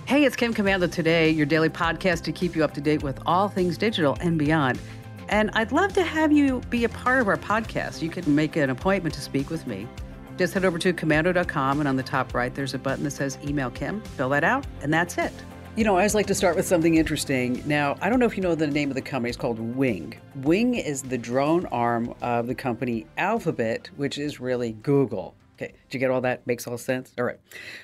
Hey, it's Kim Commando today, your daily podcast to keep you up to date with all things digital and beyond. And I'd love to have you be a part of our podcast. You can make an appointment to speak with me. Just head over to commando.com, and on the top right, there's a button that says Email Kim. Fill that out, and that's it. You know, I always like to start with something interesting. Now, I don't know if you know the name of the company. It's called Wing. Wing is the drone arm of the company Alphabet, which is really Google. Okay, did you get all that? Makes all sense? All right.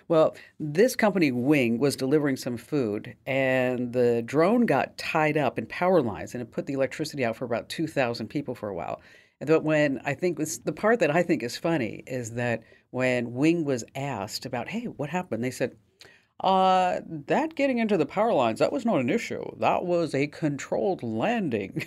Well, this company, Wing, was delivering some food, and the drone got tied up in power lines, and it put the electricity out for about 2,000 people for a while. And when I think the part that I think is funny is that when Wing was asked about, hey, what happened? They said, that getting into the power lines, that was not an issue. That was a controlled landing.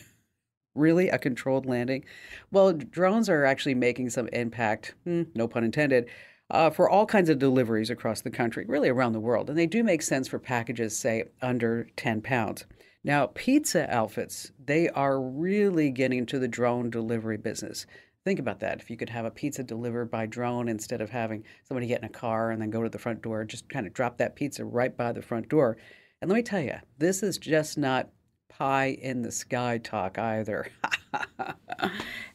Really? A controlled landing? Well, drones are actually making some impact, no pun intended, for all kinds of deliveries across the country, really around the world. And they do make sense for packages, say, under 10 pounds. Now, pizza outfits, they are really getting into the drone delivery business. Think about that. If you could have a pizza delivered by drone instead of having somebody get in a car and then go to the front door, just kind of drop that pizza right by the front door. And let me tell you, this is just not pie in the sky talk either.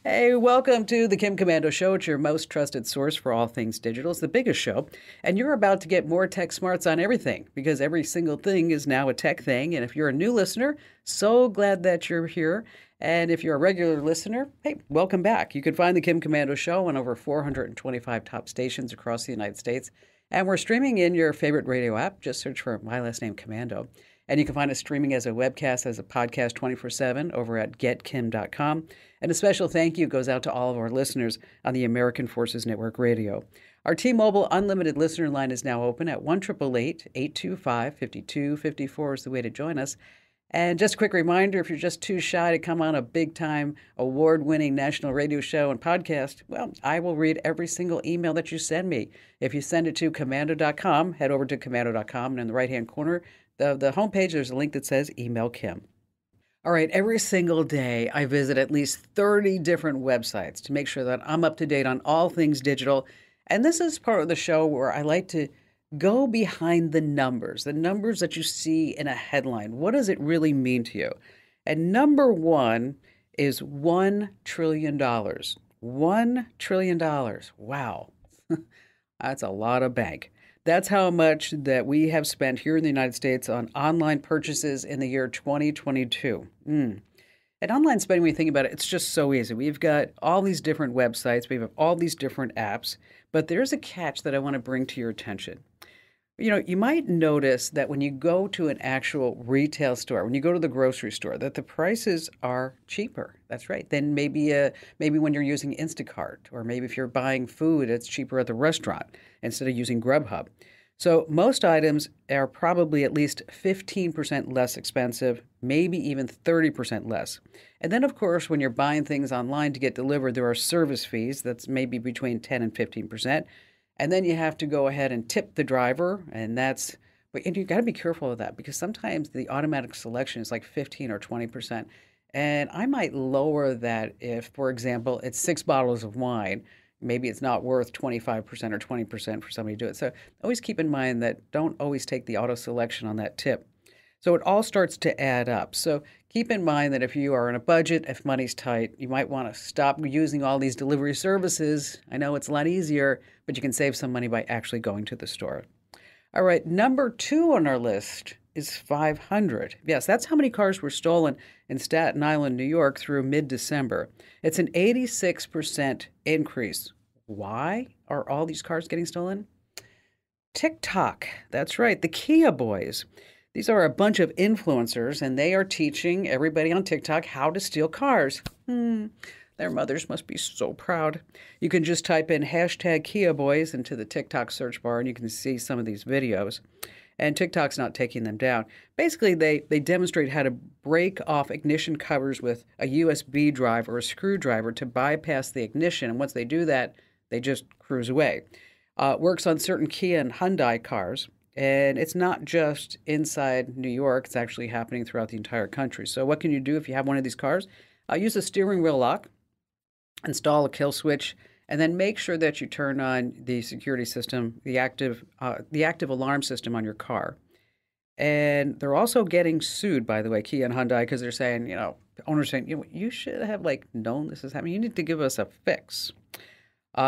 Hey, welcome to the Kim Commando Show. It's your most trusted source for all things digital. It's the biggest show. And you're about to get more tech smarts on everything because every single thing is now a tech thing. And if you're a new listener, so glad that you're here. And if you're a regular listener, hey, welcome back. You can find the Kim Commando Show on over 425 top stations across the United States. And we're streaming in your favorite radio app. Just search for my last name, Commando. And you can find us streaming as a webcast, as a podcast 24/7 over at getkim.com. And a special thank you goes out to all of our listeners on the American Forces Network Radio. Our T-Mobile Unlimited listener line is now open at 1-888-825-5254 is the way to join us. And just a quick reminder, if you're just too shy to come on a big-time, award-winning national radio show and podcast, well, I will read every single email that you send me. If you send it to commando.com, head over to commando.com, and in the right-hand corner, the homepage, there's a link that says Email Kim. All right, every single day I visit at least 30 different websites to make sure that I'm up to date on all things digital. And this is part of the show where I like to go behind the numbers that you see in a headline. What does it really mean to you? And number one is $1 trillion. $1 trillion. Wow. That's a lot of bank. That's how much that we have spent here in the United States on online purchases in the year 2022. And online spending, when you think about it, it's just so easy. We've got all these different websites. We have all these different apps. But there's a catch that I want to bring to your attention. You know, you might notice that when you go to an actual retail store, when you go to the grocery store, that the prices are cheaper. That's right. Then maybe when you're using Instacart, or maybe if you're buying food, it's cheaper at the restaurant instead of using Grubhub. So most items are probably at least 15% less expensive, maybe even 30% less. And then, of course, when you're buying things online to get delivered, there are service fees. That's maybe between 10 and 15%. And then you have to go ahead and tip the driver, and you got to be careful of that because sometimes the automatic selection is like 15 or 20%. And I might lower that if, for example, it's 6 bottles of wine. Maybe it's not worth 25% or 20% for somebody to do it. So always keep in mind that don't always take the auto selection on that tip. So it all starts to add up. So keep in mind that if you are on a budget, if money's tight, you might want to stop using all these delivery services. I know it's a lot easier, but you can save some money by actually going to the store. All right, number 2 on our list is 500. Yes, that's how many cars were stolen in Staten Island, New York through mid-December. It's an 86% increase. Why are all these cars getting stolen? TikTok, that's right, the Kia boys. These are a bunch of influencers, and they are teaching everybody on TikTok how to steal cars. Their mothers must be so proud. You can just type in hashtag Kia Boys into the TikTok search bar, and you can see some of these videos. And TikTok's not taking them down. Basically, they demonstrate how to break off ignition covers with a USB drive or a screwdriver to bypass the ignition. And once they do that, they just cruise away. It works on certain Kia and Hyundai cars. And it's not just inside New York. It's actually happening throughout the entire country. So what can you do if you have one of these cars? Use a steering wheel lock, install a kill switch, and then make sure that you turn on the security system, the active alarm system on your car. And they're also getting sued, by the way, Kia and Hyundai, because they're saying, owners saying, you should have known this is happening. You need to give us a fix.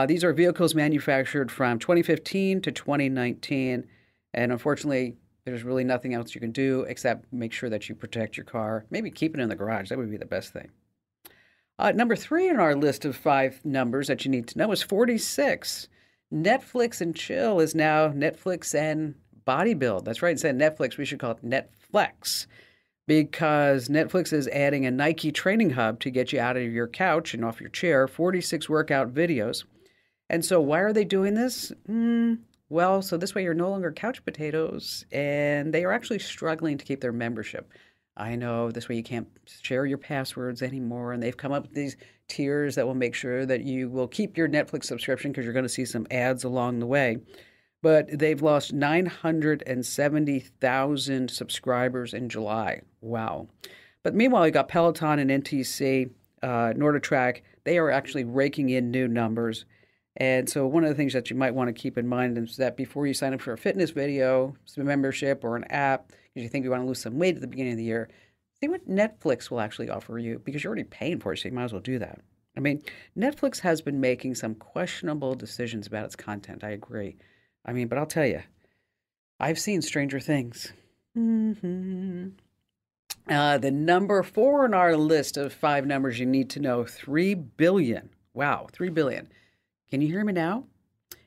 These are vehicles manufactured from 2015 to 2019. And unfortunately, there's really nothing else you can do except make sure that you protect your car. Maybe keep it in the garage. That would be the best thing. Number 3 on our list of 5 numbers that you need to know is 46. Netflix and chill is now Netflix and bodybuild. That's right. Instead of Netflix, we should call it Netflex, because Netflix is adding a Nike training hub to get you out of your couch and off your chair, 46 workout videos. And so why are they doing this? Well, so this way you're no longer couch potatoes, and they are actually struggling to keep their membership. I know this way you can't share your passwords anymore, and they've come up with these tiers that will make sure that you will keep your Netflix subscription because you're going to see some ads along the way. But they've lost 970,000 subscribers in July. Wow. But meanwhile, you got Peloton and NTC, NordicTrack. They are actually raking in new numbers. And so one of the things that you might want to keep in mind is that before you sign up for a fitness video, some membership, or an app, because you think you want to lose some weight at the beginning of the year, see what Netflix will actually offer you, because you're already paying for it, so you might as well do that. I mean, Netflix has been making some questionable decisions about its content. I agree. But I'll tell you, I've seen stranger things. The number 4 on our list of 5 numbers you need to know, 3 billion. Wow, 3 billion. Can you hear me now?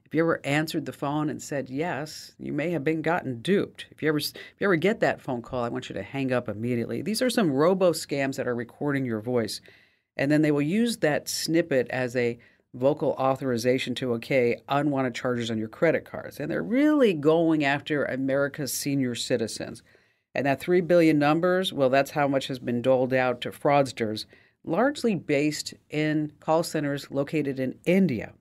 If you ever answered the phone and said yes, you may have been gotten duped. If you ever get that phone call, I want you to hang up immediately. These are some robo-scams that are recording your voice, and then they will use that snippet as a vocal authorization to unwanted charges on your credit cards. And they're really going after America's senior citizens. And that 3 billion numbers, well, that's how much has been doled out to fraudsters, largely based in call centers located in India.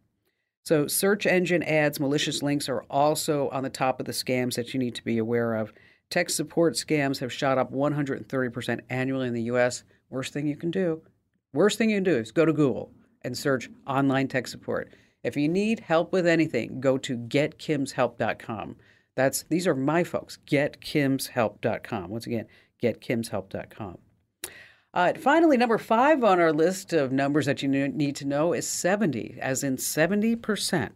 So search engine ads, malicious links are also on the top of the scams that you need to be aware of. Tech support scams have shot up 130% annually in the U.S. Worst thing you can do is go to Google and search online tech support. If you need help with anything, go to getkimshelp.com. These are my folks, getkimshelp.com. Once again, getkimshelp.com. Finally, number 5 on our list of numbers that you need to know is 70, as in 70%.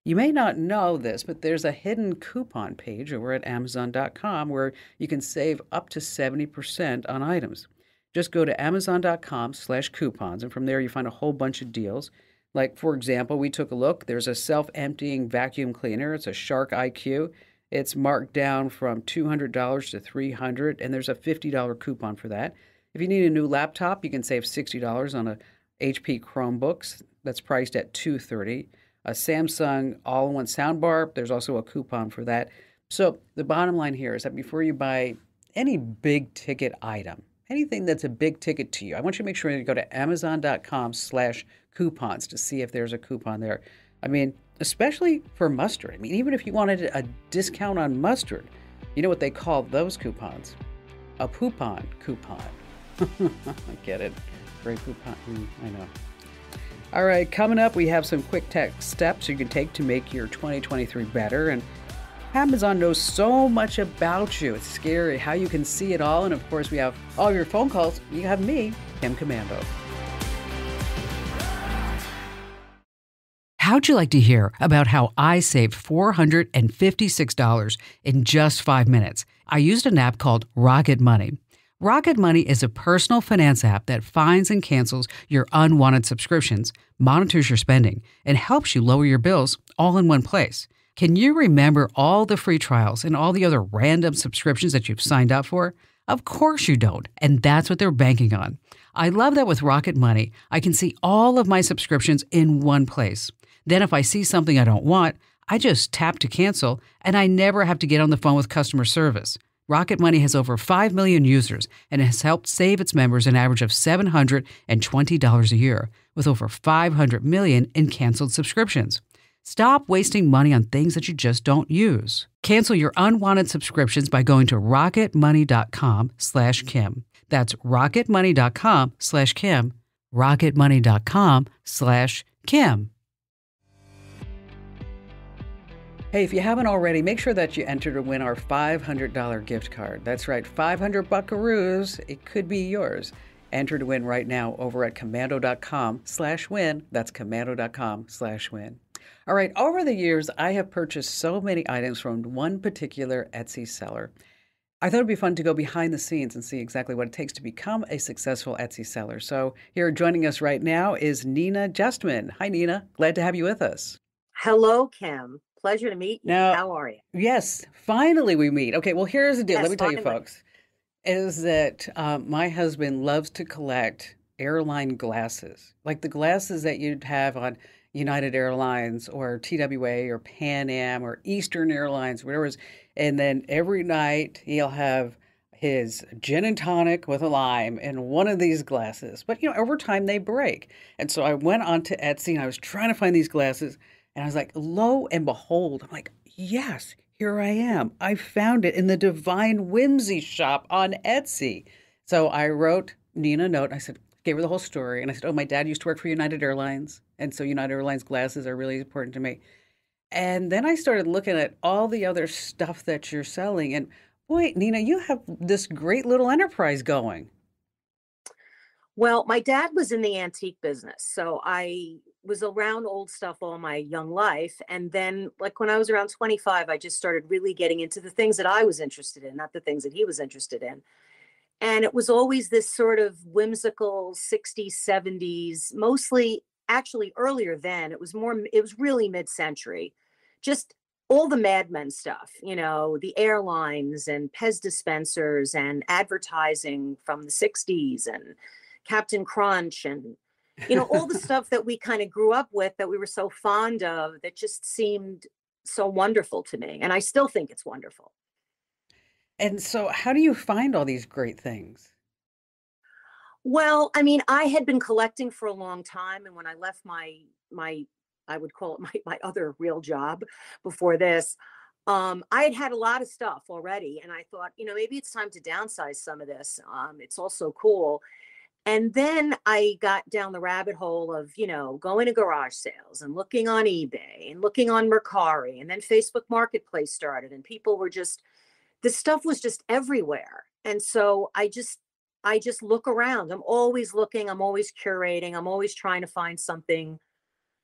You may not know this, but there's a hidden coupon page over at Amazon.com where you can save up to 70% on items. Just go to Amazon.com/coupons, and from there you find a whole bunch of deals. Like, for example, we took a look. There's a self-emptying vacuum cleaner. It's a Shark IQ. It's marked down from $200 to $300, and there's a $50 coupon for that. If you need a new laptop, you can save $60 on a HP Chromebooks that's priced at $230. A Samsung all-in-one soundbar, there's also a coupon for that. So the bottom line here is that before you buy any big-ticket item, anything that's a big ticket to you, I want you to make sure you go to Amazon.com/coupons to see if there's a coupon there. Especially for mustard. Even if you wanted a discount on mustard, you know what they call those coupons? A poupon coupon. I get it. Great coupon. I know. All right, coming up, we have some quick tech steps you can take to make your 2023 better. And Amazon knows so much about you. It's scary how you can see it all. And of course, we have all your phone calls. You have me, Kim Komando. How'd you like to hear about how I saved $456 in just 5 minutes? I used an app called Rocket Money. Rocket Money is a personal finance app that finds and cancels your unwanted subscriptions, monitors your spending, and helps you lower your bills all in one place. Can you remember all the free trials and all the other random subscriptions that you've signed up for? Of course you don't, and that's what they're banking on. I love that with Rocket Money, I can see all of my subscriptions in one place. Then if I see something I don't want, I just tap to cancel, and I never have to get on the phone with customer service. Rocket Money has over 5 million users and has helped save its members an average of $720 a year, with over 500 million in canceled subscriptions. Stop wasting money on things that you just don't use. Cancel your unwanted subscriptions by going to rocketmoney.com/Kim. That's rocketmoney.com/Kim. rocketmoney.com/Kim. Hey, if you haven't already, make sure that you enter to win our $500 gift card. That's right, 500 buckaroos. It could be yours. Enter to win right now over at komando.com/win. That's komando.com/win. All right, over the years, I have purchased so many items from one particular Etsy seller. I thought it'd be fun to go behind the scenes and see exactly what it takes to become a successful Etsy seller. So, here joining us right now is Nina Justman. Hi, Nina. Glad to have you with us. Hello, Kim. Pleasure to meet you. Now, How are you? yes, finally we meet. Okay, well, here's the deal. Let Yes, me tell you, finally. folks, is that my husband loves to collect airline glasses, like the glasses that you'd have on United Airlines or TWA or Pan Am or Eastern Airlines, whatever it is. And then every night he'll have his gin and tonic with a lime in one of these glasses. But, over time they break. And so I went onto Etsy and I was trying to find these glasses. And I was like, lo and behold, I'm like, yes, here I am. I found it in the Divine Whimsy shop on Etsy. So I wrote Nina a note. I said, gave her the whole story. And I said, oh, my dad used to work for United Airlines. And so United Airlines glasses are really important to me. And then I started looking at all the other stuff that you're selling. And boy, Nina, you have this great little enterprise going. Well, my dad was in the antique business, so I was around old stuff all my young life. And then, like when I was around 25, I just started really getting into the things that I was interested in, not the things that he was interested in. And it was always this sort of whimsical 60s, 70s, mostly actually earlier then. It was really mid century. Just all the Mad Men stuff, the airlines and Pez dispensers and advertising from the 60s and Captain Crunch and, all the stuff that we kind of grew up with that we were so fond of that just seemed so wonderful to me. And I still think it's wonderful. And so, how do you find all these great things? Well, I mean, I had been collecting for a long time, and when I left my I would call it my other real job before this, I had had a lot of stuff already, and I thought, maybe it's time to downsize some of this. It's also cool. And then I got down the rabbit hole of, going to garage sales and looking on eBay and looking on Mercari, and then Facebook Marketplace started, and people were just the stuff was just everywhere. And so I just look around. I'm always looking, I'm always curating, I'm always trying to find something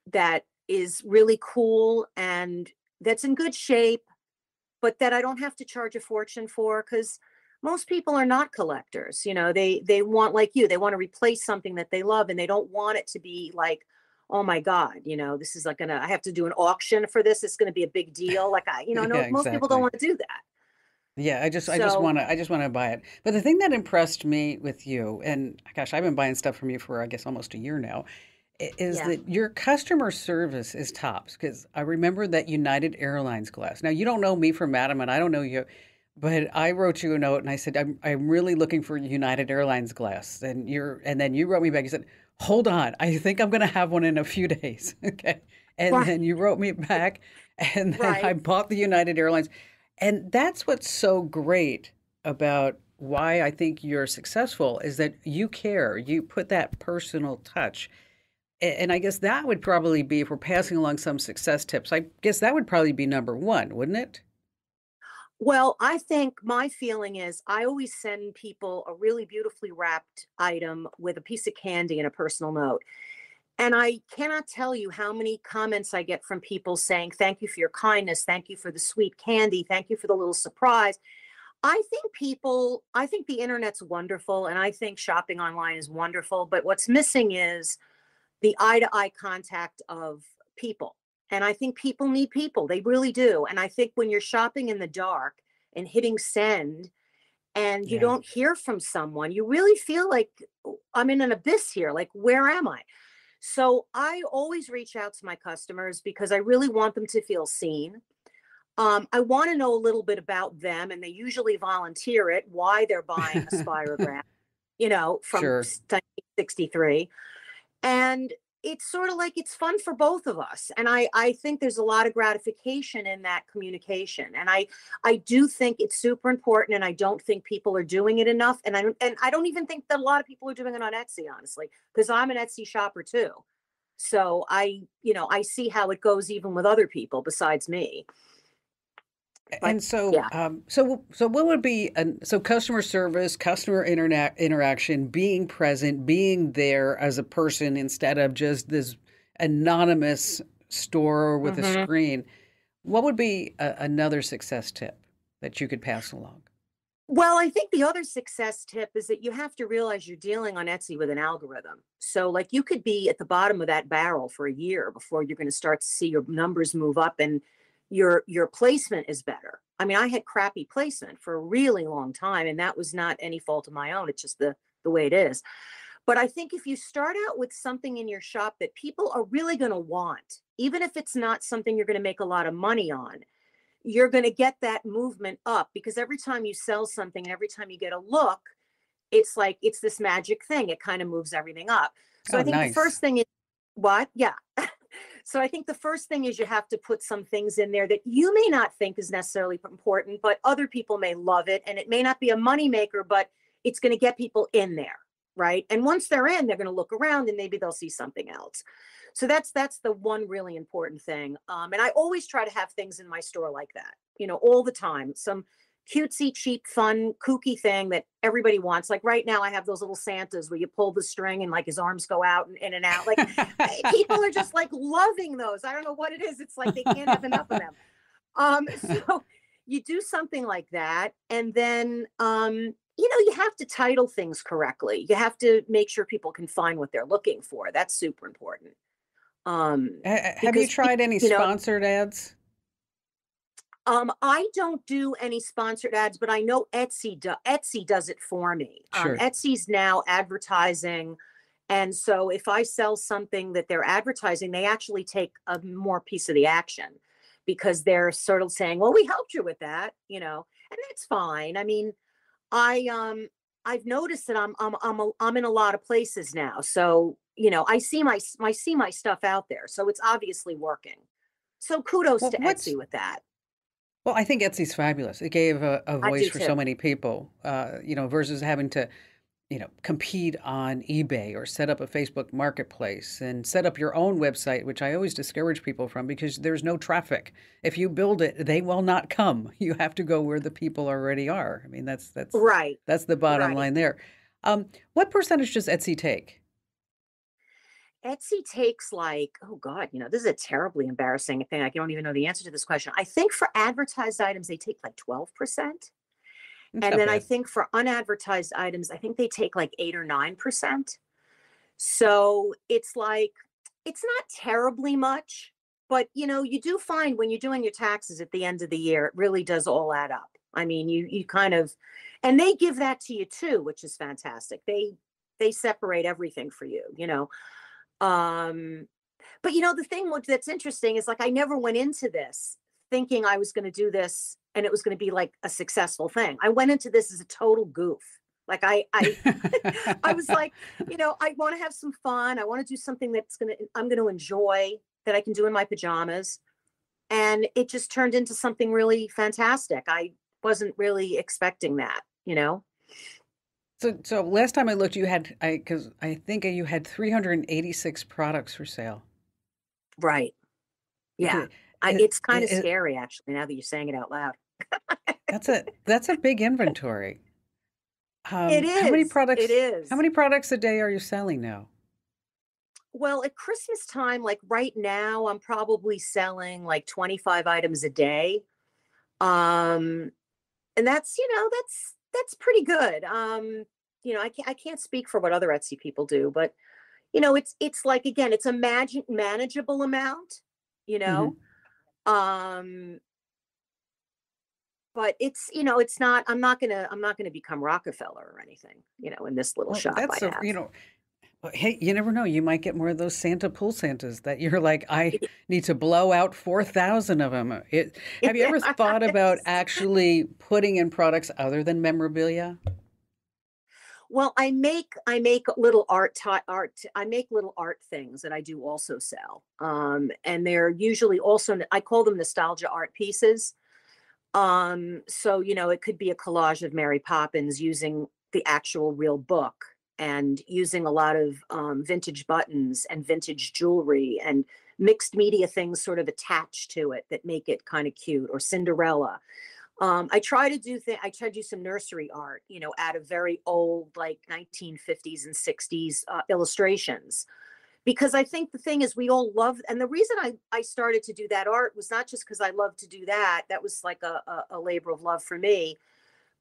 that is really cool and that's in good shape, but that I don't have to charge a fortune for because most people are not collectors. They want like you, they want to replace something that they love and they don't want it to be like, oh my God, this is like I have to do an auction for this. It's gonna be a big deal. Like Yeah, no, most people don't exactly. want to do that. Yeah, So I just want to buy it. But the thing that impressed me with you, and gosh, I've been buying stuff from you for I guess almost a year now, is yeah, that your customer service is tops. Because I remember that United Airlines glass. Now you don't know me from Adam, and I don't know you, but I wrote you a note and I said I'm really looking for United Airlines glass, and then you wrote me back. You said, hold on, I think I'm going to have one in a few days. Okay, and right, then you wrote me back, and then I right. bought the United Airlines. And that's what's so great about why I think you're successful is that you care. You put that personal touch. And I guess that would probably be, if we're passing along some success tips, I guess that would probably be number one, wouldn't it? Well, I think my feeling is I always send people a really beautifully wrapped item with a piece of candy and a personal note. And I cannot tell you how many comments I get from people saying, thank you for your kindness. Thank you for the sweet candy. Thank you for the little surprise. I think the internet's wonderful and I think shopping online is wonderful. But what's missing is the eye to eye contact of people. And I think people need people. They really do. And I think when you're shopping in the dark and hitting send and you Yeah. don't hear from someone, you really feel like I'm in an abyss here. Like, where am I? So I always reach out to my customers because I really want them to feel seen. I want to know a little bit about them, and they usually volunteer it why they're buying a spirograph, from Sure. 1963. And it's sort of like it's fun for both of us. And I think there's a lot of gratification in that communication. And I do think it's super important. And I don't think people are doing it enough. And I don't even think that a lot of people are doing it on Etsy, honestly, because I'm an Etsy shopper too. So I see how it goes even with other people besides me. But And so, yeah. so what would be so customer service, customer internet interaction, being present, being there as a person instead of just this anonymous store with a hmm screen. What would be another success tip that you could pass along? Well, I think the other success tip is that you have to realize you're dealing on Etsy with an algorithm. So, like, you could be at the bottom of that barrel for a year before you're going to start to see your numbers move up and your placement is better. I mean, I had crappy placement for a really long time, and that was not any fault of my own. It's just the way it is. But I think if you start out with something in your shop that people are really going to want, even if it's not something you're going to make a lot of money on, you're going to get that movement up because every time you sell something and every time you get a look, it's like it's this magic thing. It kind of moves everything up. So Oh, I think the nice. first thing is what? Yeah. So I think the first thing is you have to put some things in there that you may not think is necessarily important, but other people may love it. And it may not be a money maker, but it's going to get people in there. Right. And once they're in, they're going to look around and maybe they'll see something else. So that's the one really important thing. And I always try to have things in my store like that, all the time. Some cutesy, cheap, fun, kooky thing that everybody wants. Like right now, I have those little Santas where you pull the string and like his arms go out and in and out. Like people are just like loving those. I don't know what it is. It's like they can't have enough of them. So you do something like that, and then you have to title things correctly. You have to make sure people can find what they're looking for. That's super important. Have you Because tried any sponsored ads? I don't do any sponsored ads, but I know Etsy does it for me. Sure. Etsy's now advertising. And so if I sell something that they're advertising, they actually take a more piece of the action because they're sort of saying, well, we helped you with that, and that's fine. I mean, I've noticed that I'm in a lot of places now. So, I see my stuff out there. So it's obviously working. So kudos Well, to Etsy with that. I think Etsy's fabulous. It gave a I voice do for so too. many people, versus having to, compete on eBay or set up a Facebook marketplace and set up your own website, which I always discourage people from because there's no traffic. If you build it, they will not come. You have to go where the people already are. I mean, Right. that's the bottom Right. line there. What percentage does Etsy take? Etsy takes like, oh God, this is a terribly embarrassing thing. I don't even know the answer to this question. I think for advertised items, they take like 12%. It's And not then I bad. think for unadvertised items, I think they take like 8 or 9%. So it's like, it's not terribly much, but you do find when you're doing your taxes at the end of the year, it really does all add up. I mean, you kind of, and they give that to you too, which is fantastic. They separate everything for you. Um, but the thing that's interesting is like I never went into this thinking I was going to do this and it was going to be like a successful thing. I went into this as a total goof. Like I was like, I want to have some fun. I want to do something I'm going to enjoy that I can do in my pajamas. And it just turned into something really fantastic. I wasn't really expecting that. So last time I looked, because I think you had 386 products for sale. Right. Yeah. Okay, it, It's kind of it, scary actually now that you're saying it out loud. that's a big inventory. It How many is. It products? How is. many products a day are you selling now? Well, at Christmas time, like right now, I'm probably selling like 25 items a day. Um, and that's pretty good. I can't speak for what other Etsy people do, but it's like again, it's a manageable amount, you know. Hmm. Um, but it's not. I'm not gonna become Rockefeller or anything, in this little Well, shop that's I so have. hey, you never know. You might get more of those Santa pool Santas that you're like, I need to blow out 4,000 of them. Have you ever thought about Yes. actually putting in products other than memorabilia? Well, I make little I make little art things that I do also sell. And they're usually also I call them nostalgia art pieces. So it could be a collage of Mary Poppins using the actual real book and using a lot of vintage buttons and vintage jewelry and mixed media things sort of attached to it that make it kind of cute, or Cinderella. I try to do some nursery art, out of very old, like 1950s and 60s illustrations, because I think the thing is we all love, and the reason I started to do that art was not just because I love to do that. That was like a labor of love for me,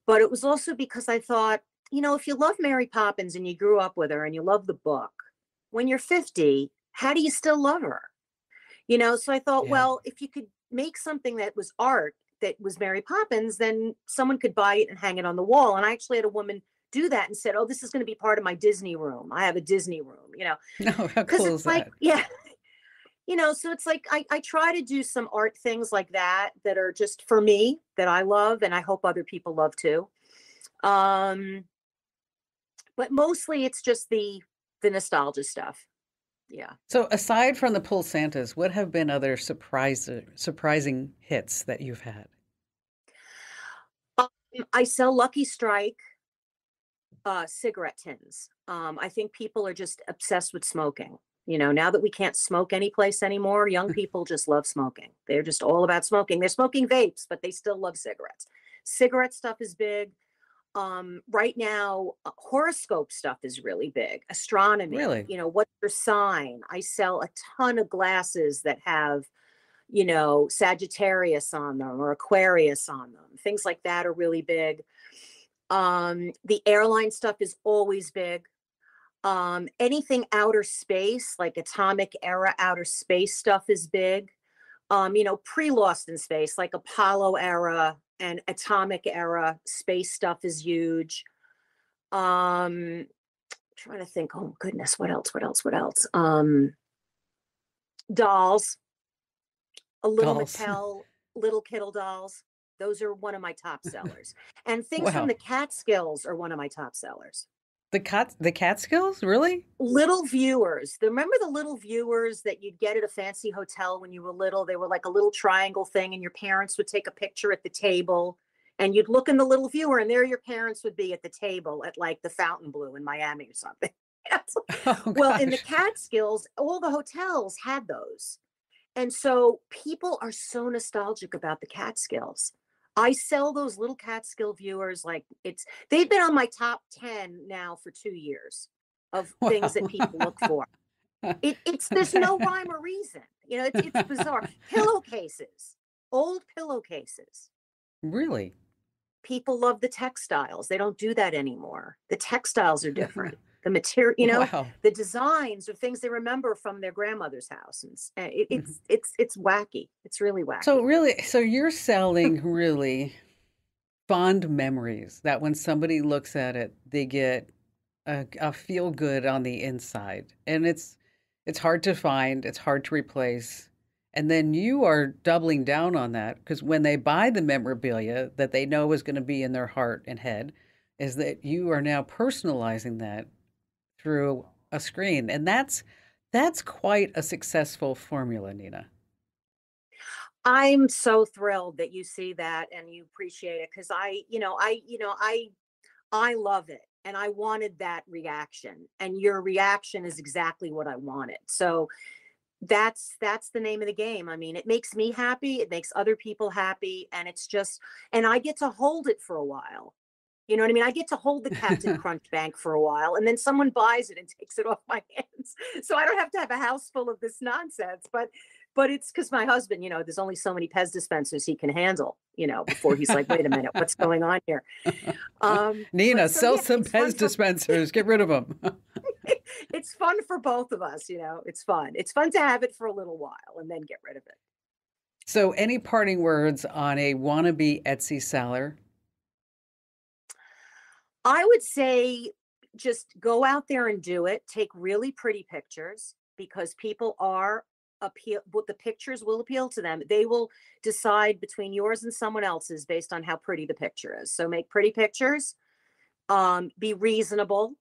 but it was also because I thought, if you love Mary Poppins and you grew up with her and you love the book, when you're 50, how do you still love her? So I thought, Yeah. well, if you could make something that was art that was Mary Poppins, then someone could buy it and hang it on the wall. And I actually had a woman do that and said, "Oh, this is going to be part of my Disney room. I have a Disney room," No, how because cool it's is like, that? yeah, so it's like I try to do some art things like that that are just for me that I love and I hope other people love too. Um, but mostly it's just the nostalgia stuff. Yeah. So aside from the Pull Santas, what have been other surprising hits that you've had? Um, I sell Lucky Strike cigarette tins. I think people are just obsessed with smoking. Now that we can't smoke any place anymore, young people just love smoking. They're just all about smoking. They're smoking vapes, but they still love cigarettes. Cigarette stuff is big. Right now, horoscope stuff is really big. Astronomy, Really? what's your sign? I sell a ton of glasses that have, Sagittarius on them or Aquarius on them. Things like that are really big. The airline stuff is always big. Anything outer space, like atomic era outer space stuff is big. Pre-Lost in Space, like Apollo era and atomic era space stuff is huge. Um, Trying to think, oh goodness, what else? What else? What else? Dolls, a little Dolls. Mattel, little Kittle dolls. Those are one of my top sellers. And things from Wow. the Catskills are one of my top sellers. The Catskills? Really? Little viewers. Remember the little viewers that you'd get at a fancy hotel when you were little? They were like a little triangle thing, and your parents would take a picture at the table, and you'd look in the little viewer, and there your parents would be at the table at like the Fontainebleau in Miami or something. Oh Well, in the gosh. Catskills, all the hotels had those. And so people are so nostalgic about the Catskills. I sell those little Catskill viewers like they've been on my top 10 now for 2 years of things that people look Wow. for. It's there's no rhyme or reason. It's bizarre. Pillowcases, old pillowcases. Really? People love the textiles. They don't do that anymore. The textiles are different. The material, Wow. the designs are things they remember from their grandmother's house, and it's wacky. It's really So wacky. really, so you're selling really fond memories that when somebody looks at it, they get a feel good on the inside. And it's hard to find, it's hard to replace. And then you are doubling down on that because when they buy the memorabilia that they know is going to be in their heart and head, is that you are now personalizing that through a screen. And that's quite a successful formula, Nina. I'm so thrilled that you see that and you appreciate it because I love it and I wanted that reaction, and your reaction is exactly what I wanted. So that's the name of the game. I mean, it makes me happy, it makes other people happy, and it's just, and I get to hold it for a while. You know what I mean? I get to hold the Captain Crunch Bank for a while, and then someone buys it and takes it off my hands. So I don't have to have a house full of this nonsense. But it's because my husband, there's only so many Pez dispensers he can handle, before he's like, wait a minute, what's going on here? Nina, But so sell yeah, some Pez dispensers. Get rid of them. it's fun for both of us. It's fun. It's fun to have it for a little while and then get rid of it. So, any parting words on a wannabe Etsy seller? I would say just go out there and do it. Take really pretty pictures because people are appeal what the pictures will appeal to them. They will decide between yours and someone else's based on how pretty the picture is. So make pretty pictures. Be reasonable.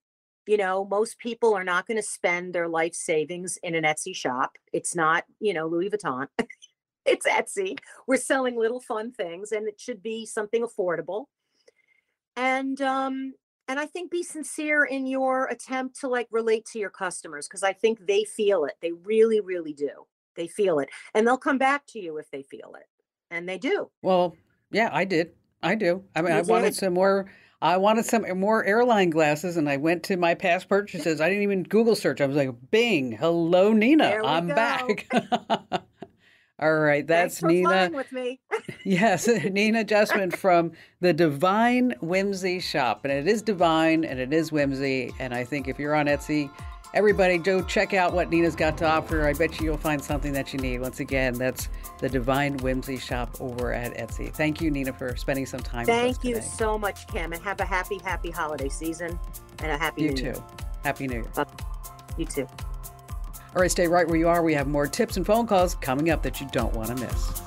Most people are not going to spend their life savings in an Etsy shop. It's not, Louis Vuitton. It's Etsy. We're selling little fun things and it should be something affordable. And I think be sincere in your attempt to like relate to your customers because I think they feel it. They really, really do. They feel it. And they'll come back to you if they feel it. And they do. Well, yeah, I did. I do. I mean, You I wanted did. some more. I wanted some more airline glasses, and I went to my past purchases. I didn't even Google search. I was like, "Bing, hello, Nina, There we I'm go. back." All right, Thanks that's for Nina. flying with me. Yes, Nina Justman from the Divine Whimsy Shop, and it is divine and it is whimsy. And I think if you're on Etsy, everybody go check out what Nina's got to offer. I bet you'll find something that you need. Once again, that's the Divine Whimsy Shop over at Etsy. Thank you, Nina, for spending some time with us Thank you today. so much, Kim, and have a happy, happy holiday season and a happy You New Year. too. Happy New Year. You too. All right, stay right where you are. We have more tips and phone calls coming up that you don't want to miss.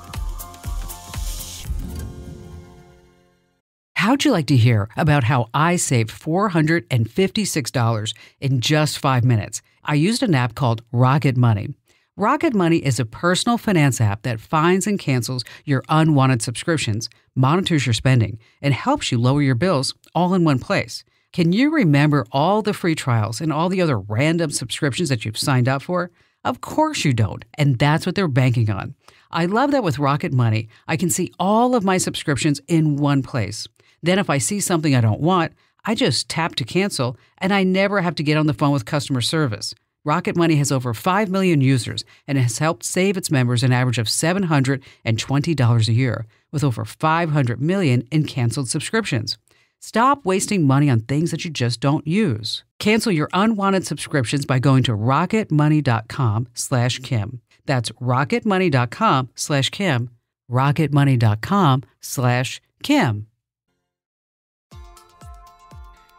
How'd you like to hear about how I saved $456 in just 5 minutes? I used an app called Rocket Money. Rocket Money is a personal finance app that finds and cancels your unwanted subscriptions, monitors your spending, and helps you lower your bills all in one place. Can you remember all the free trials and all the other random subscriptions that you've signed up for? Of course you don't, and that's what they're banking on. I love that with Rocket Money, I can see all of my subscriptions in one place. Then if I see something I don't want, I just tap to cancel, and I never have to get on the phone with customer service. Rocket Money has over 5 million users and has helped save its members an average of $720 a year, with over 500 million in canceled subscriptions. Stop wasting money on things that you just don't use. Cancel your unwanted subscriptions by going to rocketmoney.com/Kim. That's rocketmoney.com/Kim. rocketmoney.com/Kim.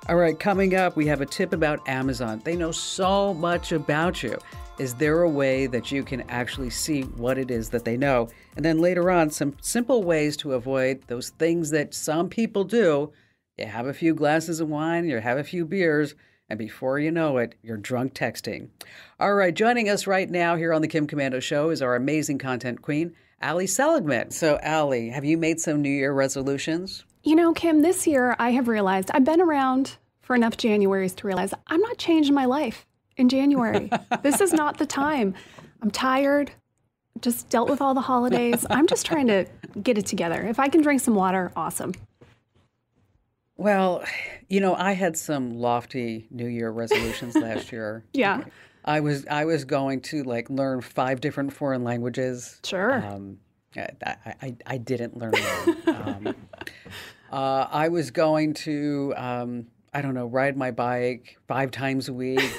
All right, coming up, we have a tip about Amazon. They know so much about you. Is there a way that you can actually see what it is that they know? And then later on, some simple ways to avoid those things that some people do. You have a few glasses of wine, you have a few beers, and before you know it, you're drunk texting. All right, joining us right now here on the Kim Komando Show is our amazing content queen, Ali Seligman. So, Ali, have you made some New Year resolutions? You know, Kim, this year I have realized I've been around for enough Januaries to realize I'm not changing my life in January. This is not the time. I'm tired, just dealt with all the holidays. I'm just trying to get it together. If I can drink some water, awesome. Well, you know, I had some lofty New Year resolutions last year. Yeah. I was going to like learn 5 different foreign languages. Sure. I didn't learn them. I was going to I don't know, ride my bike 5 times a week,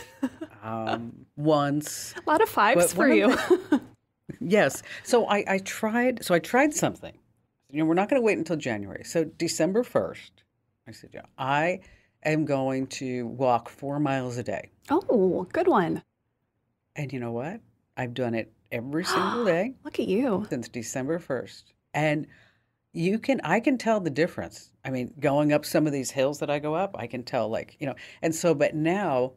once. A lot of fives But for one you. of Yes. So I tried. So I tried something. You know, we're not going to wait until January. So December 1st, I said, yeah, I am going to walk 4 miles a day. Oh, good one. And you know what? I've done it every single day Look at you. since December 1st. And I can tell the difference. I mean, going up some of these hills that I go up, I can tell like, you know, and so, but now,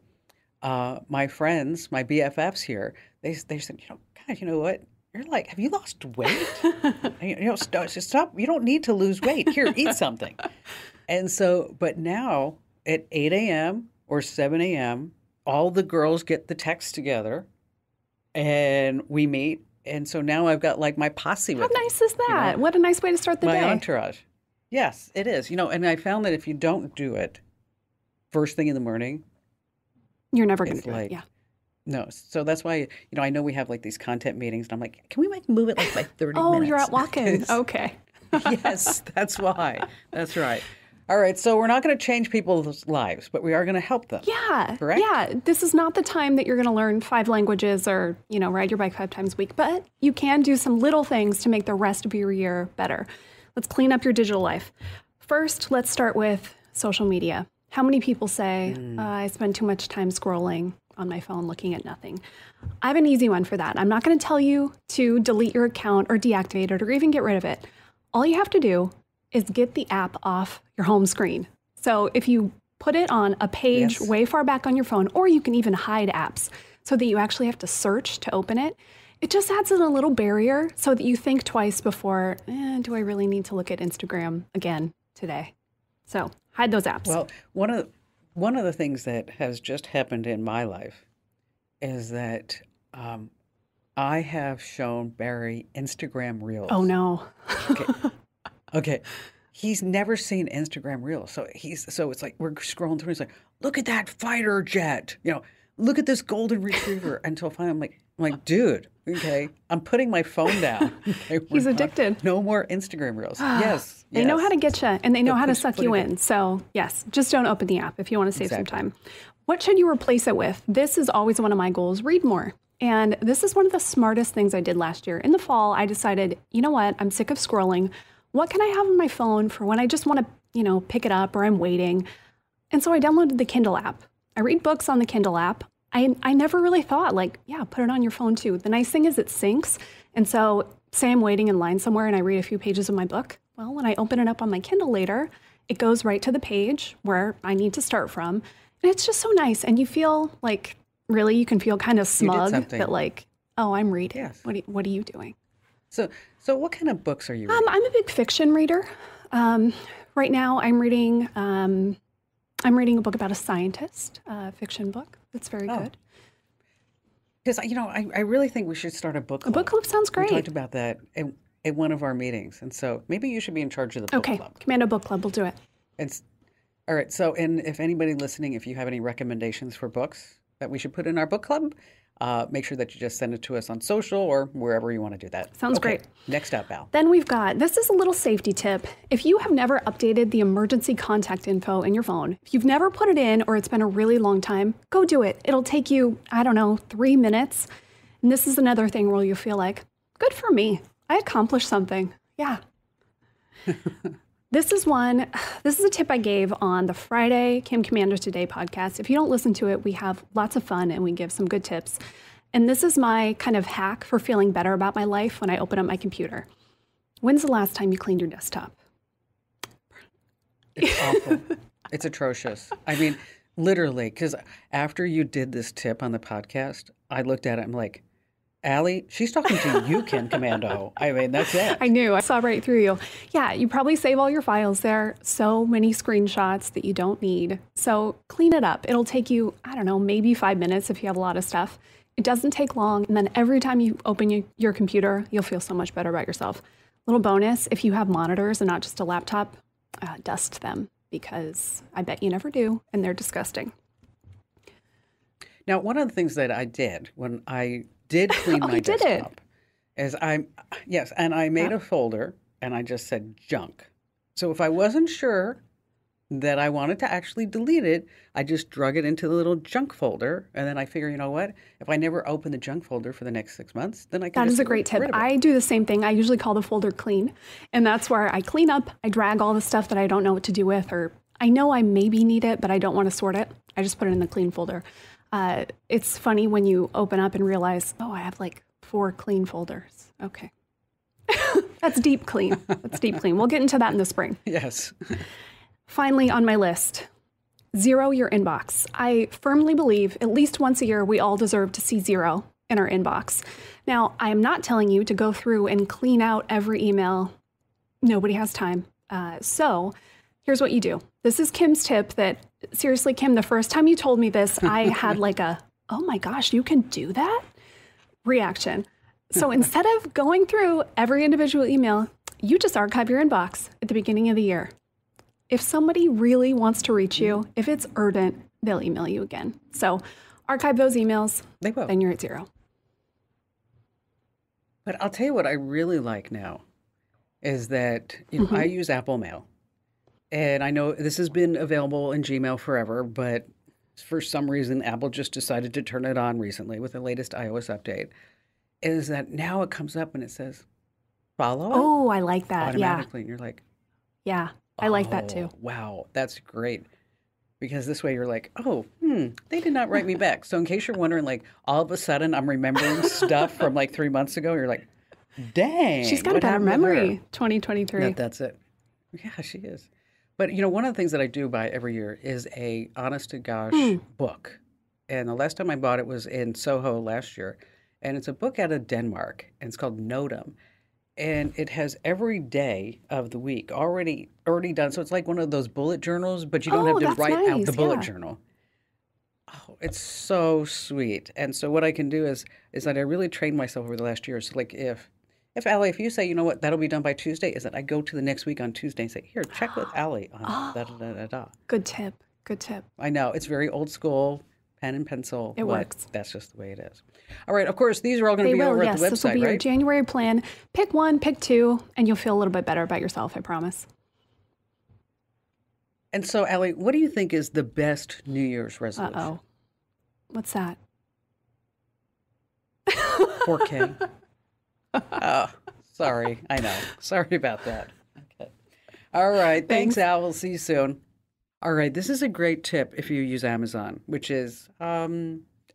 my friends, my BFFs here, they said, you know, God, you know what? You're like, have you lost weight? You know, stop. You don't need to lose weight. Here, eat something. And so, but now at 8 a.m. or 7 a.m., all the girls get the text together and we meet. And so now I've got like my posse How with me, nice is you that? know, What a nice way to start the my day. entourage. Yes, it is. You know, and I found that if you don't do it first thing in the morning, You're never going it's to do it. like, Yeah. no. So that's why, you know, I know we have like these content meetings and I'm like, can we move it like by 30 Oh, minutes? you're out walking. It's- Okay. Yes, that's why. That's right. All right. So we're not going to change people's lives, but we are going to help them. Yeah. Correct? Yeah. This is not the time that you're going to learn 5 languages or, you know, ride your bike 5 times a week, but you can do some little things to make the rest of your year better. Let's clean up your digital life. First, let's start with social media. How many people say, I spend too much time scrolling on my phone looking at nothing? I have an easy one for that. I'm not going to tell you to delete your account or deactivate it or even get rid of it. All you have to do is get the app off your home screen. So if you put it on a page Yes. way far back on your phone, or you can even hide apps so that you actually have to search to open it, it just adds in a little barrier so that you think twice before, do I really need to look at Instagram again today? So hide those apps. Well, one of the things that has just happened in my life is that I have shown Barry Instagram Reels. Oh no. Okay. Okay. He's never seen Instagram Reels. So it's like we're scrolling through. He's like, look at that fighter jet. Look at this golden retriever. Until finally I'm like, dude, okay, I'm putting my phone down. Okay, He's addicted. No more Instagram Reels. Yes. They know how to get you, and they know how to push- suck put you it in. So yes, just don't open the app if you want to save some Exactly. time. What should you replace it with? This is always one of my goals, read more. And this is one of the smartest things I did last year. In the fall, I decided, you know what? I'm sick of scrolling. What can I have on my phone for when I just want to, pick it up or I'm waiting? And so I downloaded the Kindle app. I read books on the Kindle app. I never really thought put it on your phone too. The nice thing is it syncs. And so say I'm waiting in line somewhere and I read a few pages of my book. Well, when I open it up on my Kindle later, it goes right to the page where I need to start from. And it's just so nice. And you feel like, really, you can feel kind of smug something. that oh, I'm reading. Yes. What are you doing? So what kind of books are you reading? I'm a big fiction reader. Right now, I'm reading a book about a scientist, a fiction book. That's very good. Because I really think we should start a book club. A book club sounds We great. talked about that at one of our meetings, and so maybe you should be in charge of the book Okay, club. Commando Book Club, we'll do it. All right. So, and if anybody listening, if you have any recommendations for books that we should put in our book club, make sure that you just send it to us on social or wherever you want to do that. Sounds Okay, great. Next up, Val. Then we've got, this is a little safety tip. If you have never updated the emergency contact info in your phone, if you've never put it in or it's been a really long time, go do it. It'll take you, 3 minutes. And this is another thing where you feel like, good for me. I accomplished something. Yeah. This is a tip I gave on the Friday Kim Commander Today podcast. If you don't listen to it, we have lots of fun and we give some good tips. And this is my kind of hack for feeling better about my life when I open up my computer. When's the last time you cleaned your desktop? It's awful. It's atrocious. I mean, literally, because after you did this tip on the podcast, I looked at it. I'm like, Allie, she's talking to you, Kim Commando. I mean, that's it. I knew. I saw right through you. Yeah, you probably save all your files there. So many screenshots that you don't need. So clean it up. It'll take you, maybe 5 minutes if you have a lot of stuff. It doesn't take long. And then every time you open your computer, you'll feel so much better about yourself. Little bonus, if you have monitors and not just a laptop, dust them because I bet you never do. And they're disgusting. Now, one of the things that I did when I did clean my you did it. desktop is I made a folder and I just said junk. So if I wasn't sure that I wanted to actually delete it, I just drug it into the little junk folder. And then I figure, you know what? If I never open the junk folder for the next 6 months, then I can That just is a get great tip. rid of it. I do the same thing. I usually call the folder clean. And that's where I clean up. I drag all the stuff that I don't know what to do with, or I know I maybe need it, but I don't want to sort it. I just put it in the clean folder. It's funny when you open up and realize, oh, I have 4 clean folders. Okay. That's deep clean. That's deep clean. We'll get into that in the spring. Yes. Finally, on my list, zero your inbox. I firmly believe at least once a year, we all deserve to see zero in our inbox. Now, I am not telling you to go through and clean out every email. Nobody has time. So here's what you do. This is Kim's tip that, seriously, Kim, the first time you told me this, I had oh my gosh, you can do that? Reaction. So instead of going through every individual email, you just archive your inbox at the beginning of the year. If somebody really wants to reach you, if it's urgent, they'll email you again. So archive those emails, They will. then you're at zero. But I'll tell you what I really like now is that I use Apple Mail. And I know this has been available in Gmail forever, but for some reason, Apple just decided to turn it on recently with the latest iOS update. Is that now it comes up and it says, follow up Oh, I like that. Yeah. automatically. And you're like, Yeah. I like that too. "Oh, wow, that's great. Because this way you're like, oh, they did not write me back. So in case you're wondering, all of a sudden I'm remembering stuff from 3 months ago, you're like, dang. She's got a what better happened to her?" memory, 2023. That's it. Yeah, she is. But one of the things that I do buy every year is a honest to gosh book. And the last time I bought it was in Soho last year. And it's a book out of Denmark, and it's called Notum. And it has every day of the week already done. So it's like one of those bullet journals, but you don't Oh, have to that's write out nice, the bullet yeah. journal. Oh, it's so sweet. And so what I can do is that I really trained myself over the last year. So like if Allie, if you say, you know what, that'll be done by Tuesday, is that I go to the next week on Tuesday and say, here, check with Allie on da da Oh, da da da. good tip. Good tip. I know it's very old school, pen and pencil, It but works. that's just the way it is. All right, of course, these are all going to They be will, over at yes. the This will be website, your right? January plan. Pick one, pick two, and you'll feel a little bit better about yourself, I promise. And so, Allie, what do you think is the best New Year's resolution? Uh-oh. What's that? 4K. Oh, sorry. I know. Sorry about that. Okay. All right. Thanks, Thanks. Al. We'll see you soon. All right. This is a great tip if you use Amazon, which is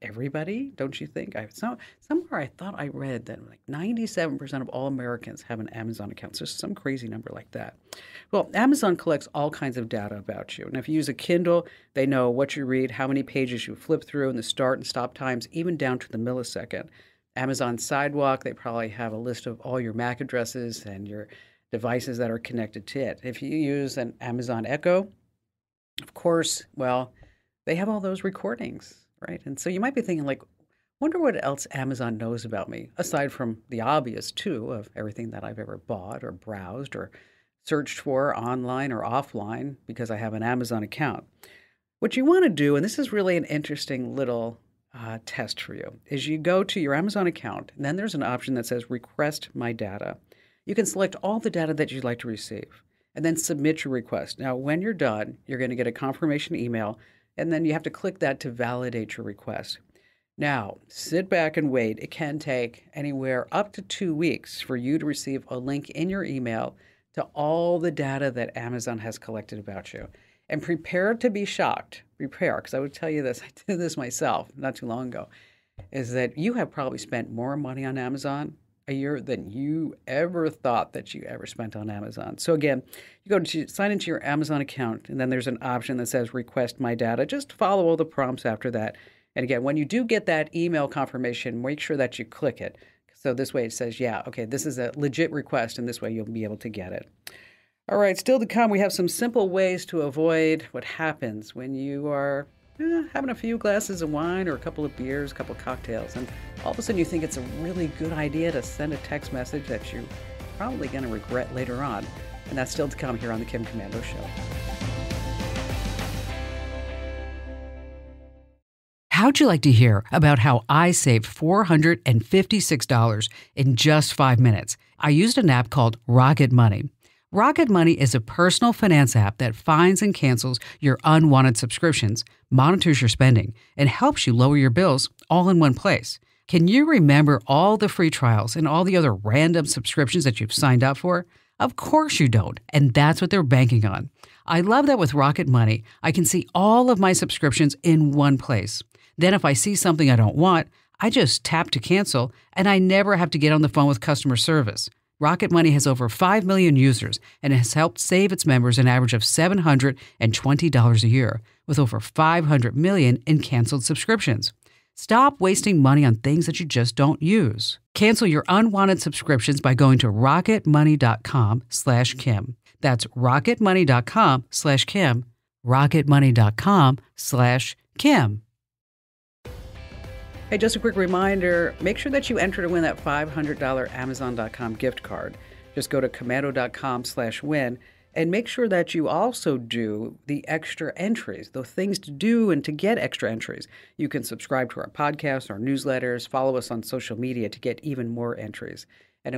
everybody, don't you think? Somewhere I thought I read that like 97% of all Americans have an Amazon account. So some crazy number like that. Well, Amazon collects all kinds of data about you. And if you use a Kindle, they know what you read, how many pages you flip through, and the start and stop times, even down to the millisecond. Amazon Sidewalk, they probably have a list of all your MAC addresses and your devices that are connected to it. If you use an Amazon Echo, of course, well, they have all those recordings, right? And so you might be thinking, like, wonder what else Amazon knows about me, aside from the obvious, too, of everything that I've ever bought or browsed or searched for online or offline because I have an Amazon account. What you want to do, and this is really an interesting little test for you, is you go to your Amazon account, and then there's an option that says Request My Data. You can select all the data that you'd like to receive, and then submit your request. Now, when you're done, you're going to get a confirmation email, and then you have to click that to validate your request. Now, sit back and wait. It can take anywhere up to 2 weeks for you to receive a link in your email to all the data that Amazon has collected about you. And prepare to be shocked. Prepare, because I would tell you this, I did this myself not too long ago, is that you have probably spent more money on Amazon a year than you ever thought that you ever spent on Amazon. So again, you go to sign into your Amazon account, and then there's an option that says Request My Data. Just follow all the prompts after that. And again, when you do get that email confirmation, make sure that you click it. So this way it says, yeah, okay, this is a legit request, and this way you'll be able to get it. All right, still to come, we have some simple ways to avoid what happens when you are having a few glasses of wine or a couple of beers, a couple of cocktails, and all of a sudden you think it's a really good idea to send a text message that you're probably going to regret later on. And that's still to come here on The Kim Komando Show. How'd you like to hear about how I saved $456 in just 5 minutes? I used an app called Rocket Money. Rocket Money is a personal finance app that finds and cancels your unwanted subscriptions, monitors your spending, and helps you lower your bills all in one place. Can you remember all the free trials and all the other random subscriptions that you've signed up for? Of course you don't, and that's what they're banking on. I love that with Rocket Money, I can see all of my subscriptions in one place. Then if I see something I don't want, I just tap to cancel, and I never have to get on the phone with customer service. Rocket Money has over 5 million users and has helped save its members an average of $720 a year, with over 500 million in canceled subscriptions. Stop wasting money on things that you just don't use. Cancel your unwanted subscriptions by going to rocketmoney.com/Kim. That's rocketmoney.com/Kim. rocketmoney.com/Kim. Hey, just a quick reminder, make sure that you enter to win that $500 Amazon.com gift card. Just go to komando.com/win and make sure that you also do the extra entries, the things to do and to get extra entries. You can subscribe to our podcast, our newsletters, follow us on social media to get even more entries. And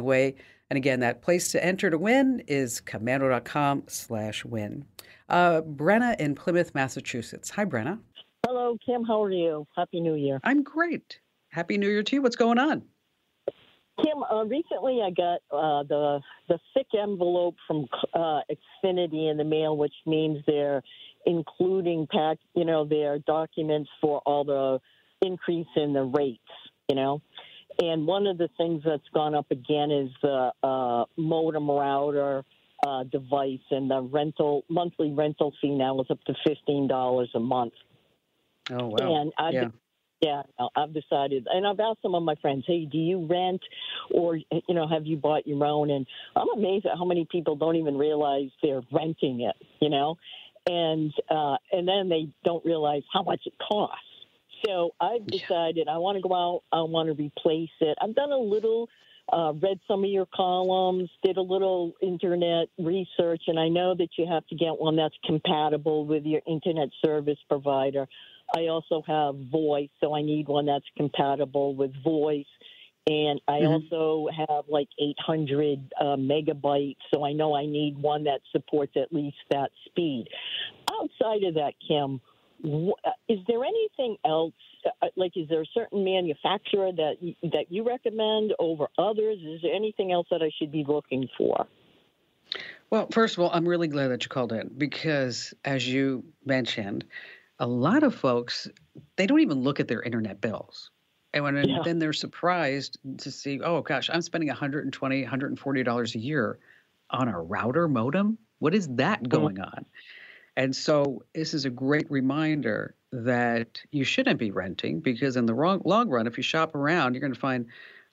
again, that place to enter to win is komando.com/win. Brenna in Plymouth, Massachusetts. Hi, Brenna. Hello, Kim. How are you? Happy New Year. I'm great. Happy New Year to you. What's going on? Kim, recently I got the thick envelope from Xfinity in the mail, which means they're including their documents for all the increase in the rates, And one of the things that's gone up again is the modem router device, and the monthly rental fee now is up to $15 a month. Oh, wow. And I've decided, and I've asked some of my friends, hey, do you rent or, have you bought your own? And I'm amazed at how many people don't even realize they're renting it, and then they don't realize how much it costs, So I've decided I want to go out. I want to replace it. I've done a little, read some of your columns, did a little internet research, and I know that you have to get one that's compatible with your internet service provider. I also have voice, so I need one that's compatible with voice. And I also have like 800 megabytes, so I know I need one that supports at least that speed. Outside of that, Kim, is there anything else? Like, is there a certain manufacturer that you recommend over others? Is there anything else that I should be looking for? Well, first of all, I'm really glad that you called in because, as you mentioned, a lot of folks, they don't even look at their internet bills. And then they're surprised to see, oh, gosh, I'm spending $120, $140 a year on a router modem. What is that going on? And so this is a great reminder that you shouldn't be renting because in the long run, if you shop around, you're going to find,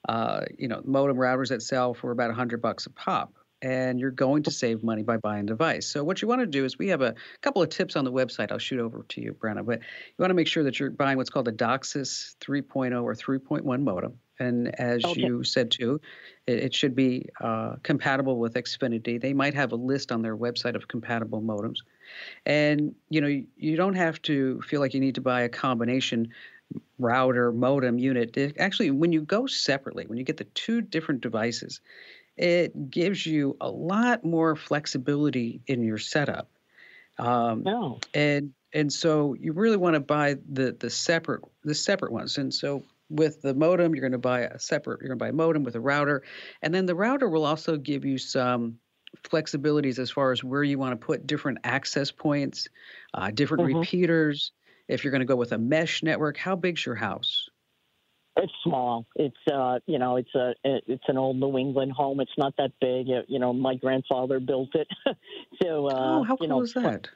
modem routers that sell for about $100 a pop. And you're going to save money by buying a device. So what you want to do is we have a couple of tips on the website. I'll shoot over to you, Brenna. But you want to make sure that you're buying what's called a DOCSIS 3.0 or 3.1 modem. And as you said, too, it should be compatible with Xfinity. They might have a list on their website of compatible modems. And, you don't have to feel like you need to buy a combination router modem unit. Actually, when you go separately, when you get the two different devices, it gives you a lot more flexibility in your setup. And so you really want to buy the separate ones. And so with the modem, you're going to buy a modem with a router. And then the router will also give you some flexibilities as far as where you want to put different access points, different repeaters. If you're going to go with a mesh network, how big's your house? It's small. It's it's an old New England home. It's not that big. My grandfather built it. So how cool is that?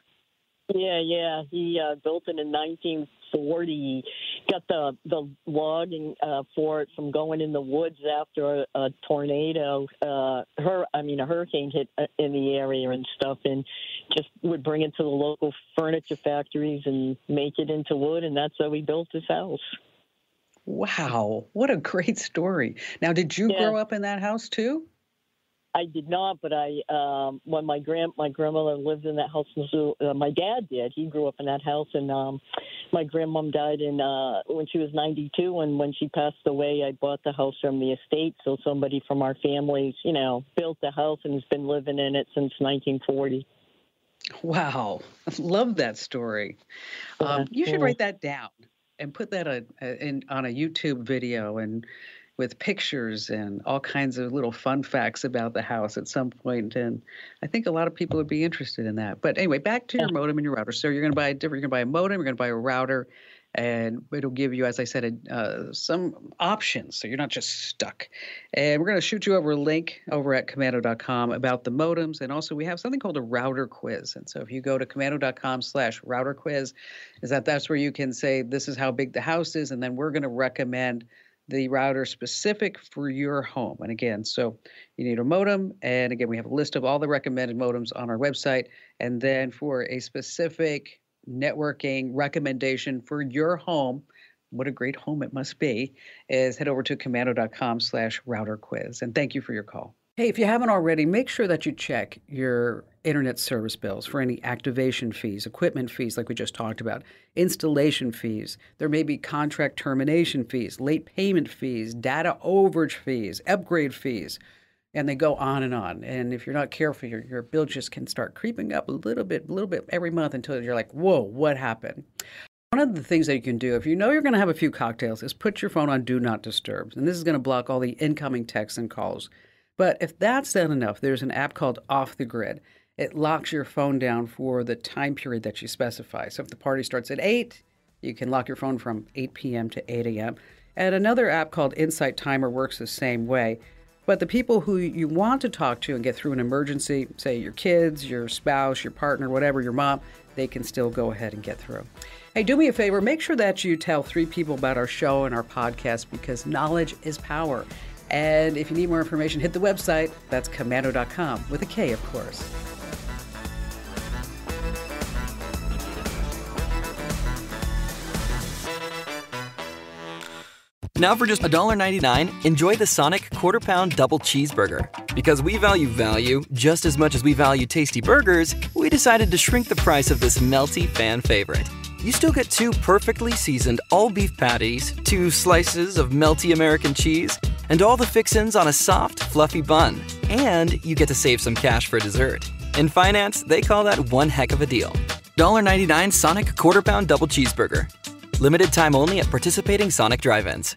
Yeah. He built it in 1940. Got the logging for it from going in the woods after a tornado. A hurricane hit in the area and stuff, and just would bring it to the local furniture factories and make it into wood, and that's how he built his house. Wow, what a great story. Now, did you grow up in that house too? I did not, but when my grandmother lived in that house, my dad did. He grew up in that house, and my grandmom died when she was 92, and when she passed away, I bought the house from the estate. So somebody from our family, built the house and has been living in it since 1940. Wow, I love that story. You should write that down and put that on a YouTube video and with pictures and all kinds of little fun facts about the house at some point. And I think a lot of people would be interested in that. But anyway, back to your modem and your router. So you're going to buy you're going to buy a modem, you're going to buy a router, and it'll give you, as I said, some options. So you're not just stuck. And we're going to shoot you over a link over at komando.com about the modems. And also we have something called a router quiz. And so if you go to komando.com/router quiz, that's where you can say, this is how big the house is. And then we're going to recommend the router specific for your home. And again, so you need a modem. And again, we have a list of all the recommended modems on our website. And then for a specific networking recommendation for your home, what a great home it must be, is head over to komando.com/router quiz. And thank you for your call. Hey, if you haven't already, make sure that you check your internet service bills for any activation fees, equipment fees like we just talked about, installation fees. There may be contract termination fees, late payment fees, data overage fees, upgrade fees, and they go on and on. And if you're not careful, your bill just can start creeping up a little bit every month until you're like, whoa, what happened? One of the things that you can do if you know you're going to have a few cocktails is put your phone on Do Not Disturb. And this is going to block all the incoming texts and calls. But if that's not enough, there's an app called Off the Grid. It locks your phone down for the time period that you specify. So if the party starts at 8, you can lock your phone from 8 p.m. to 8 a.m. And another app called Insight Timer works the same way. But the people who you want to talk to and get through an emergency, say your kids, your spouse, your partner, whatever, your mom, they can still go ahead and get through. Hey, do me a favor. Make sure that you tell 3 people about our show and our podcast because knowledge is power. And if you need more information, hit the website. That's komando.com with a K, of course. Now for just $1.99, enjoy the Sonic Quarter Pound Double Cheeseburger. Because we value just as much as we value tasty burgers, we decided to shrink the price of this melty fan favorite. You still get 2 perfectly seasoned all-beef patties, 2 slices of melty American cheese, and all the fixins on a soft, fluffy bun. And you get to save some cash for dessert. In finance, they call that one heck of a deal. $1.99 Sonic Quarter Pound Double Cheeseburger. Limited time only at participating Sonic drive-ins.